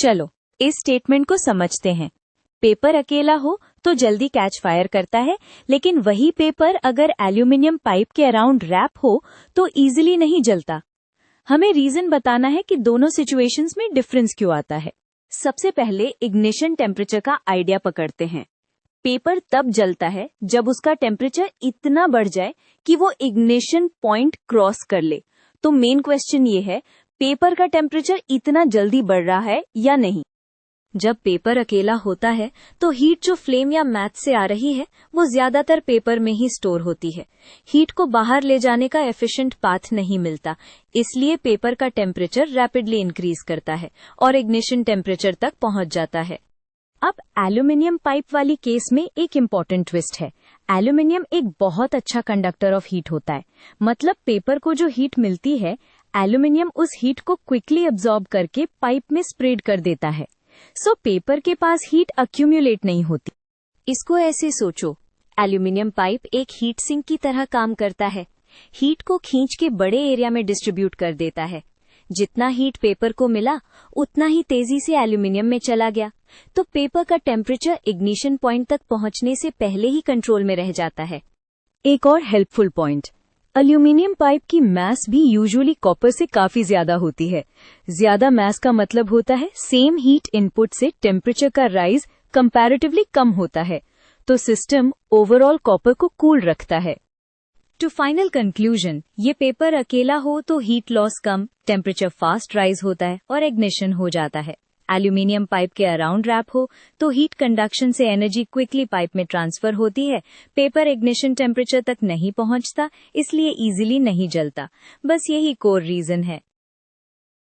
चलो इस स्टेटमेंट को समझते हैं। पेपर अकेला हो तो जल्दी कैच फायर करता है, लेकिन वही पेपर अगर एल्यूमिनियम पाइप के अराउंड रैप हो तो इजीली नहीं जलता। हमें रीजन बताना है कि दोनों सिचुएशंस में डिफरेंस क्यों आता है। सबसे पहले इग्निशन टेम्परेचर का आइडिया पकड़ते हैं। पेपर तब जलता है जब उसका टेम्परेचर इतना बढ़ जाए कि वो इग्निशन पॉइंट क्रॉस कर ले। तो मेन क्वेश्चन ये है, पेपर का टेम्परेचर इतना जल्दी बढ़ रहा है या नहीं। जब पेपर अकेला होता है तो हीट जो फ्लेम या मैच से आ रही है वो ज्यादातर पेपर में ही स्टोर होती है। हीट को बाहर ले जाने का एफिशिएंट पाथ नहीं मिलता, इसलिए पेपर का टेम्परेचर रैपिडली इंक्रीज करता है और इग्निशन टेम्परेचर तक पहुंच जाता है। अब एल्यूमिनियम पाइप वाली केस में एक इम्पॉर्टेंट ट्विस्ट है। एल्यूमिनियम एक बहुत अच्छा कंडक्टर ऑफ हीट होता है। मतलब पेपर को जो हीट मिलती है, एल्यूमिनियम उस हीट को क्विकली अब्सॉर्ब करके पाइप में स्प्रेड कर देता है। सो पेपर के पास हीट अक्यूमुलेट नहीं होती। इसको ऐसे सोचो, एल्यूमिनियम पाइप एक हीट सिंक की तरह काम करता है। हीट को खींच के बड़े एरिया में डिस्ट्रीब्यूट कर देता है। जितना हीट पेपर को मिला उतना ही तेजी से एल्यूमिनियम में चला गया, तो पेपर का टेम्परेचर इग्निशन पॉइंट तक पहुंचने से पहले ही कंट्रोल में रह जाता है। एक और हेल्पफुल पॉइंट, एल्यूमिनियम पाइप की मास भी यूजुअली कॉपर से काफी ज्यादा होती है। ज्यादा मास का मतलब होता है सेम हीट इनपुट से टेम्परेचर का राइज कंपैरेटिवली कम होता है, तो सिस्टम ओवरऑल कॉपर को कूल रखता है। टू फाइनल कंक्लूजन, ये पेपर अकेला हो तो हीट लॉस कम, टेम्परेचर फास्ट राइज होता है और इग्निशन हो जाता है। एल्यूमिनियम पाइप के अराउंड रैप हो तो हीट कंडक्शन से एनर्जी क्विकली पाइप में ट्रांसफर होती है। पेपर इग्निशन टेम्परेचर तक नहीं पहुंचता, इसलिए इजीली नहीं जलता। बस यही कोर रीजन है।